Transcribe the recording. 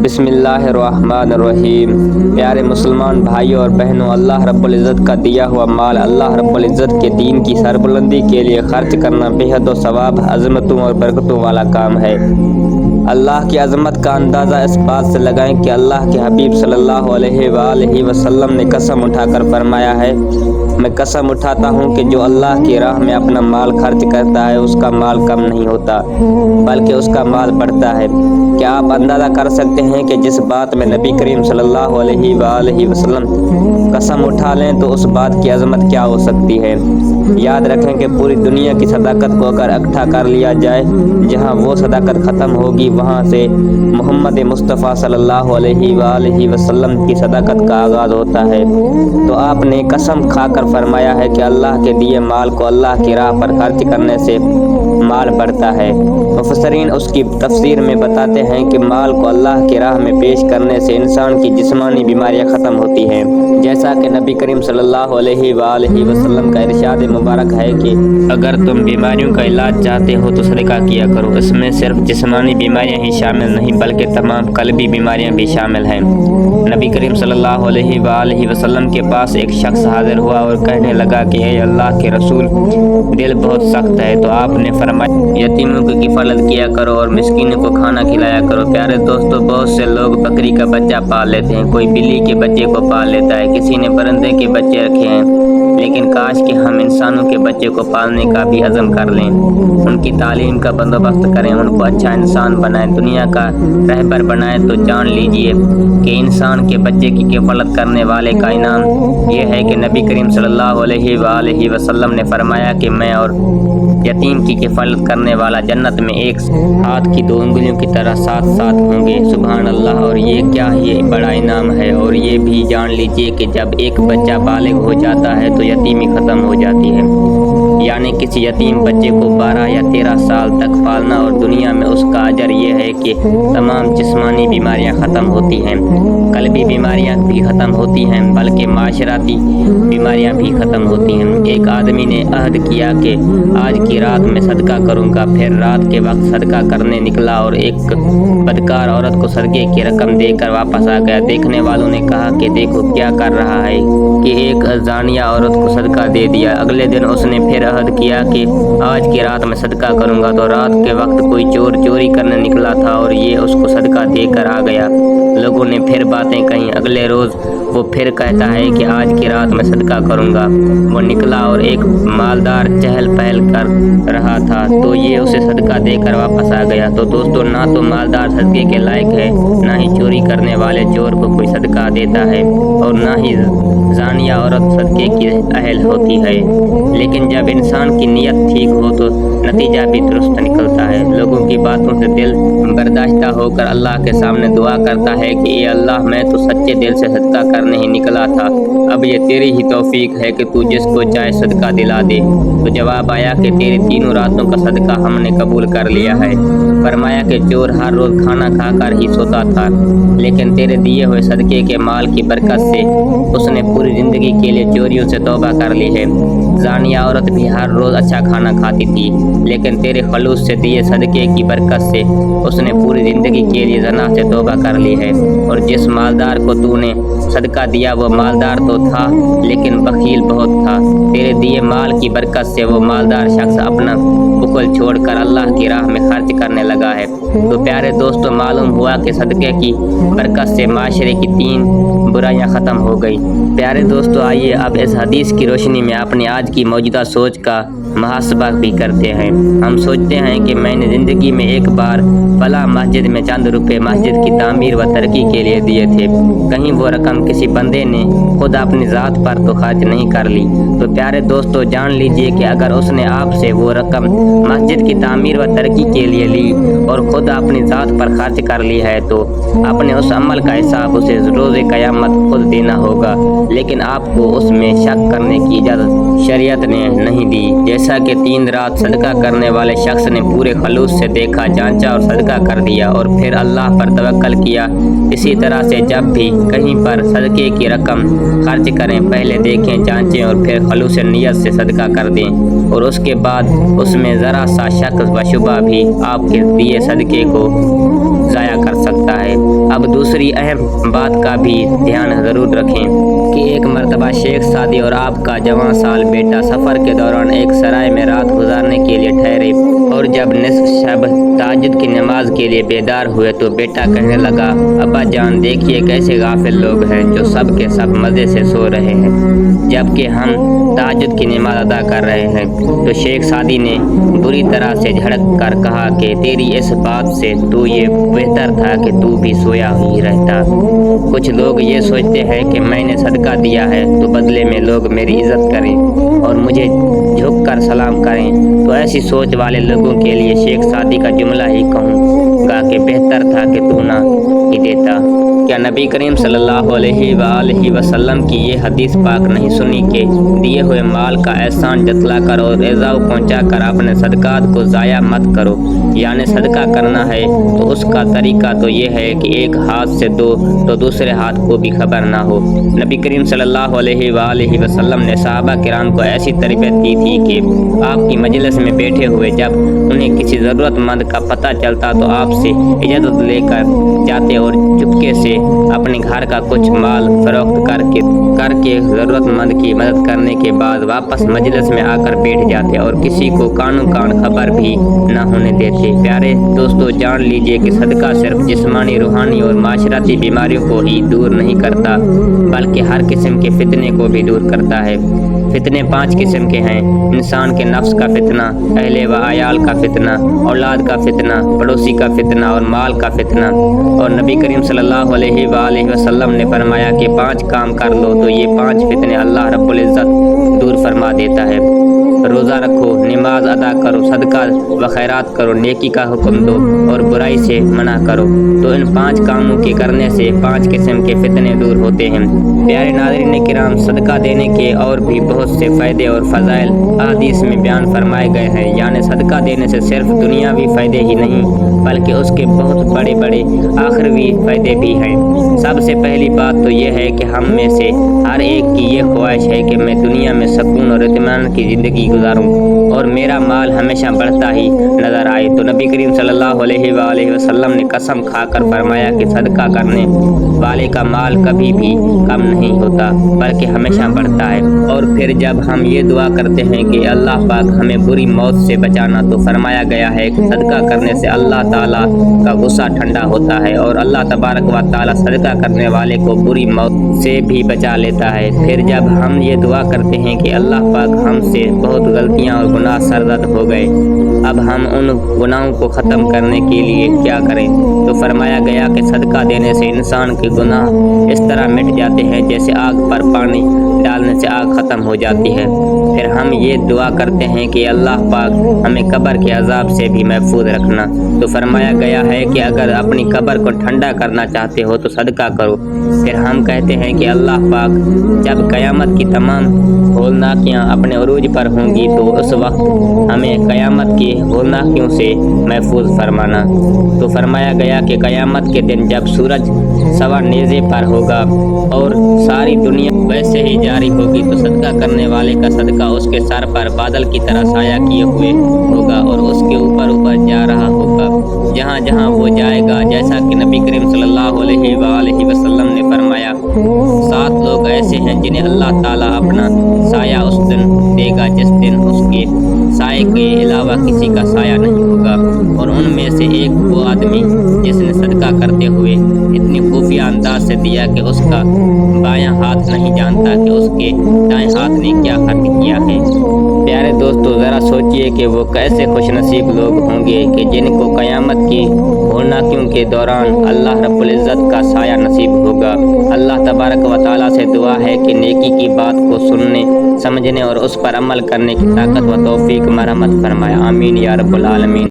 بسم اللہ الرحمن الرحیم۔ پیارے مسلمان بھائیوں اور بہنوں، اللہ رب العزت کا دیا ہوا مال اللہ رب العزت کے دین کی سربلندی کے لیے خرچ کرنا بے حد و ثواب، عظمتوں اور برکتوں والا کام ہے۔ اللہ کی عظمت کا اندازہ اس بات سے لگائیں کہ اللہ کے حبیب صلی اللہ علیہ وآلہ وسلم نے قسم اٹھا کر فرمایا ہے، میں قسم اٹھاتا ہوں کہ جو اللہ کی راہ میں اپنا مال خرچ کرتا ہے اس کا مال کم نہیں ہوتا بلکہ اس کا مال بڑھتا ہے۔ کیا آپ اندازہ کر سکتے ہیں کہ جس بات میں نبی کریم صلی اللہ علیہ وآلہ وسلم قسم اٹھا لیں تو اس بات کی عظمت کیا ہو سکتی ہے؟ یاد رکھیں کہ پوری دنیا کی صداقت کو اگر اکٹھا کر لیا جائے، جہاں وہ صداقت ختم ہوگی وہاں سے محمد مصطفیٰ صلی اللہ علیہ وآلہ وسلم کی صداقت کا آغاز ہوتا ہے۔ تو آپ نے قسم کھا کر فرمایا ہے کہ اللہ کے دیے مال کو اللہ کی راہ پر خرچ کرنے سے مال بڑھتا ہے۔ مفسرین اس کی تفسیر میں بتاتے ہیں کہ مال کو اللہ کی راہ میں پیش کرنے سے انسان کی جسمانی بیماریاں ختم ہوتی ہیں، جیسا کہ نبی کریم صلی اللہ علیہ وآلہ وسلم کا ارشاد مبارک ہے کہ اگر تم بیماریوں کا علاج چاہتے ہو تو صدقہ کیا کرو۔ اس میں صرف جسمانی بیماریاں ہی شامل نہیں بلکہ تمام قلبی بیماریاں بھی شامل ہیں۔ نبی کریم صلی اللہ علیہ وآلہ وسلم کے پاس ایک شخص حاضر ہوا اور کہنے لگا کہ اے اللہ کے رسول، دل بہت سخت ہے۔ تو آپ نے فرمایا، یتیموں کی کفالت کیا کرو اور مسکینوں کو کھانا کھلایا کرو۔ پیارے دوستو، بہت سے لوگ بکری کا بچہ پال لیتے ہیں، کوئی بلی کے بچے کو پال لیتا ہے، کسی نے پرندے کے بچے رکھے ہیں، لیکن کاش کہ ہم انسانوں کے بچے کو پالنے کا بھی عزم کر لیں، ان کی تعلیم کا بندوبست کریں، ان کو اچھا انسان بنائیں، دنیا کا رہبر بنائیں۔ تو جان لیجئے کہ انسان کے بچے کی کفالت کرنے والے کا انعام یہ ہے کہ نبی کریم صلی اللہ علیہ وآلہ وسلم نے فرمایا کہ میں اور یتیم کی کفالت کرنے والا جنت میں ایک ہاتھ کی دو انگلیوں کی طرح ساتھ ساتھ ہوں گے۔ سبحان اللہ! اور یہ کیا ہی بڑا انعام ہے۔ اور یہ بھی جان لیجئے کہ جب ایک بچہ بالغ ہو جاتا ہے تو یتیمی ختم ہو جاتی ہے، یعنی کسی یتیم بچے کو 12 یا 13 سال تک پالنا، اور دنیا میں اس کا اجر یہ ہے کہ تمام جسمانی بیماریاں ختم ہوتی ہیں، قلبی بیماریاں بھی ختم ہوتی ہیں، بلکہ معاشرتی بیماریاں بھی ختم ہوتی ہیں۔ ایک آدمی نے عہد کیا کہ آج کی رات میں صدقہ کروں گا، پھر رات کے وقت صدقہ کرنے نکلا اور ایک بدکار عورت کو صدقے کی رقم دے کر واپس آ گیا۔ دیکھنے والوں نے کہا کہ دیکھو کیا کر رہا ہے کہ ایک زانیہ عورت کو صدقہ دے دیا۔ اگلے دن اس نے پھر عہد کیا کہ آج کی رات میں صدقہ کروں گا، تو رات کے وقت کوئی چور چوری کرنے نکلا تھا اور یہ اس کو صدقہ دے کر آ گیا۔ لوگوں نے پھر باتیں کہیں۔ اگلے روز وہ پھر کہتا ہے کہ آج کی رات میں صدقہ کروں گا۔ وہ نکلا اور ایک مالدار چہل پہل کر رہا تھا تو یہ اسے صدقہ دے کر واپس آ گیا۔ تو دوستو، نہ تو مالدار صدقے کے لائق ہے، نہ ہی چوری کرنے والے چور کو کوئی صدقہ دیتا ہے، اور نہ ہی زانیہ عورت صدقے کی اہل ہوتی ہے۔ لیکن جب انسان کی نیت ٹھیک ہو تو نتیجہ بھی درست نکلتا ہے۔ لوگوں کی باتوں سے دل برداشتہ ہو کر اللہ کے سامنے دعا کرتا ہے کہ اے اللہ، میں تو سچے دل سے صدقہ کرنے ہی نکلا تھا، اب یہ تیری ہی توفیق ہے کہ تو جس کو چاہے صدقہ دلا دے۔ تو جواب آیا کہ تیری تینوں راتوں کا صدقہ ہم نے قبول کر لیا ہے۔ فرمایا کہ چور ہر روز کھانا کھا کر ہی سوتا تھا، لیکن تیرے دیے ہوئے صدقے کے مال کی برکت سے اس نے پوری زندگی کے لیے چوریوں سے توبہ کر لی ہے۔ زانیہ عورت بھی ہر روز اچھا کھانا کھاتی تھی، لیکن تیرے خلوص سے دیے صدقے کی برکت سے اس نے پوری زندگی کے لیے زنا سے توبہ کر لی ہے۔ اور جس مالدار کو تو نے صدقہ دیا وہ مالدار تو تھا لیکن بخیل بہت تھا، تیرے دیے مال کی برکت سے وہ مالدار شخص اپنا بخل چھوڑ کر اللہ کی راہ میں خرچ کرنے لگا ہے۔ تو پیارے دوستو، معلوم ہوا کہ صدقے کی برکت سے معاشرے کی 3 برائیاں ختم ہو گئی۔ پیارے دوستو، آئیے اب اس حدیث کی روشنی میں اپنی آج کی موجودہ سوچ کا محاسبہ بھی کرتے ہیں۔ ہم سوچتے ہیں کہ میں نے زندگی میں ایک بار فلاں مسجد میں چند روپے مسجد کی تعمیر و ترقی کے لیے دیے تھے، کہیں وہ رقم کسی بندے نے خود اپنی ذات پر تو خرچ نہیں کر لی۔ تو پیارے دوستو، جان لیجئے کہ اگر اس نے آپ سے وہ رقم مسجد کی تعمیر و ترقی کے لیے لی اور خود اپنی ذات پر خرچ کر لی ہے تو اپنے اس عمل کا حساب اسے روز قیامت خود دینا ہوگا، لیکن آپ کو اس میں شک کرنے کی اجازت شریعت نے نہیں دی۔ جیسا کہ 3 رات صدقہ کرنے والے شخص نے پورے خلوص سے دیکھا، جانچا اور صدقہ کر دیا اور پھر اللہ پر توکل کیا، اسی طرح سے جب بھی کہیں پر صدقے کی رقم خرچ کریں، پہلے دیکھیں، جانچیں اور پھر خلوص نیت سے صدقہ کر دیں، اور اس کے بعد اس میں ذرا سا شک و شبہ بھی آپ کے دیے صدقے کو ضائع کر سکتا ہے۔ اب دوسری اہم بات کا بھی دھیان ضرور رکھیں کہ ایک مرتبہ شیخ سعدی اور آپ کا جوان سال بیٹا سفر کے دوران ایک سرائے میں رات گزارنے کے لیے ٹھہرے، اور جب نصف شب تہجد کی نماز کے لیے بیدار ہوئے تو بیٹا کہنے لگا، ابا جان دیکھیے کیسے غافل لوگ ہیں جو سب کے سب مزے سے سو رہے ہیں جبکہ ہم تہجد کی نماز ادا کر رہے ہیں۔ تو شیخ سعدی نے بری طرح سے جھڑک کر کہا کہ تیری اس بات سے تو یہ بہتر تھا کہ تو بھی سویا ہی رہتا۔ کچھ لوگ یہ سوچتے ہیں کہ میں نے صدقہ دیا ہے تو بدلے میں لوگ میری عزت کریں اور مجھے جھک کر سلام کریں، تو ایسی سوچ والے لوگوں کے لیے شیخ سعدی کا جملہ ہی کہوں گا کہ بہتر تھا کہ تو نہ ہی دیتا۔ کیا نبی کریم صلی اللہ علیہ وآلہ وسلم کی یہ حدیث پاک نہیں سنی کہ دیے ہوئے مال کا احسان جتلا کر اور ایذا پہنچا کر اپنے صدقات کو ضائع مت کرو، یعنی صدقہ کرنا ہے تو اس کا طریقہ تو یہ ہے کہ ایک ہاتھ سے دو تو دوسرے ہاتھ کو بھی خبر نہ ہو۔ نبی کریم صلی اللہ علیہ وآلہ وسلم نے صحابہ کرام کو ایسی تربیت دی تھی کہ آپ کی مجلس میں بیٹھے ہوئے جب انہیں کسی ضرورت مند کا پتہ چلتا تو آپ سے اجازت لے کر جاتے اور چپکے سے اپنے گھر کا کچھ مال فروخت کر کے ضرورت مند کی مدد کرنے کے بعد واپس مجلس میں آ کر بیٹھ جاتے اور کسی کو کانوں کان خبر بھی نہ ہونے دیتے۔ پیارے دوستو، جان لیجئے کہ صدقہ صرف جسمانی، روحانی اور معاشرتی بیماریوں کو ہی دور نہیں کرتا بلکہ ہر قسم کے فتنے کو بھی دور کرتا ہے۔ فتنے 5 قسم کے ہیں: انسان کے نفس کا فتنہ، اہل و عیال کا فتنہ، اولاد کا فتنہ، پڑوسی کا فتنہ اور مال کا فتنہ۔ اور نبی کریم صلی اللہ علیہ وآلہ وسلم نے فرمایا کہ 5 کام کر لو تو یہ 5 فتنے اللہ رب العزت دور فرما دیتا ہے۔ روزہ رکھو، نماز ادا کرو، صدقہ و خیرات کرو، نیکی کا حکم دو اور برائی سے منع کرو، تو ان 5 کاموں کے کرنے سے 5 قسم کے فتنے دور ہوتے ہیں۔ پیارے ناظرین کرام، صدقہ دینے کے اور بھی بہت سے فائدے اور فضائل احادیث میں بیان فرمائے گئے ہیں، یعنی صدقہ دینے سے صرف دنیاوی فائدے ہی نہیں بلکہ اس کے بہت بڑے بڑے آخروی فائدے بھی ہیں۔ سب سے پہلی بات تو یہ ہے کہ ہم میں سے ہر ایک کی یہ خواہش ہے کہ میں دنیا میں سکون اور اطمینان کی زندگی گزاروں اور میرا مال ہمیشہ بڑھتا ہی نظر آئے۔ تو نبی کریم صلی اللہ علیہ وآلہ وسلم نے قسم کھا کر فرمایا کہ صدقہ کرنے والے کا مال کبھی بھی کم نہیں ہوتا بلکہ ہمیشہ بڑھتا ہے۔ اور پھر جب ہم یہ دعا کرتے ہیں کہ اللہ پاک ہمیں بری موت سے بچانا، تو فرمایا گیا ہے کہ صدقہ کرنے سے اللہ تعالیٰ کا غصہ ٹھنڈا ہوتا ہے اور اللہ تبارک و تعالیٰ صدقہ کرنے والے کو بری موت سے بھی بچا لیتا ہے۔ پھر جب ہم یہ دعا کرتے ہیں کہ اللہ پاک ہم سے بہت غلطیاں اور گناہ سرزد ہو گئے، اب ہم ان گناہوں کو ختم کرنے کے لیے کیا کریں، تو فرمایا گیا کہ صدقہ دینے سے انسان کے گناہ اس طرح مٹ جاتے ہیں جیسے آگ پر پانی ڈالنے سے آگ ختم ہو جاتی ہے۔ پھر ہم یہ دعا کرتے ہیں کہ اللہ پاک ہمیں قبر کے عذاب سے بھی محفوظ رکھنا، تو فرمایا گیا ہے کہ اگر اپنی قبر کو ٹھنڈا کرنا چاہتے ہو تو صدقہ کرو۔ پھر ہم کہتے ہیں کہ اللہ پاک جب قیامت کی تمام ہولناکیاں اپنے عروج پر ہوں گی تو اس وقت ہمیں قیامت کی ہولناکیوں سے محفوظ فرمانا۔ تو فرمایا گیا کہ قیامت کے دن جب سورج سوا نیزے پر ہوگا اور ساری دنیا ویسے ہی جاری ہوگی تو صدقہ کرنے والے کا صدقہ اس کے سر پر بادل کی طرح سایہ کیے ہوئے ہوگا اور اس کے اوپر جا رہا ہوگا جہاں جہاں وہ جائے گا، جیسا کہ نبی کریم صلی اللہ علیہ وآلہ وسلم نے فرمایا، 7 لوگ ایسے ہیں جنہیں اللہ تعالیٰ اپنا سایہ اس دن دے گا جس دن اس کے سائے کے علاوہ کسی کا سایہ نہیں ہوگا، اور ان میں سے ایک وہ آدمی جس نے صدقہ کرتے ہوئے اتنی خفیہ انداز سے دیا کہ اس کا بایاں ہاتھ نہیں جانتا کہ اس کے دائیں ہاتھ نے کیا خرچ کیا ہے۔ پیارے دوستو، ذرا سوچئے کہ وہ کیسے خوش نصیب لوگ ہوں گے کہ جن کو قیامت کی ہولناکیوں کے دوران اللہ رب العزت کا سایہ نصیب ہوگا۔ اللہ تبارک و تعالیٰ سے دعا ہے کہ نیکی کی بات کو سننے، سمجھنے اور اس پر عمل کرنے کی طاقت و توفیق مرحمت فرمائے، آمین یا رب العالمین۔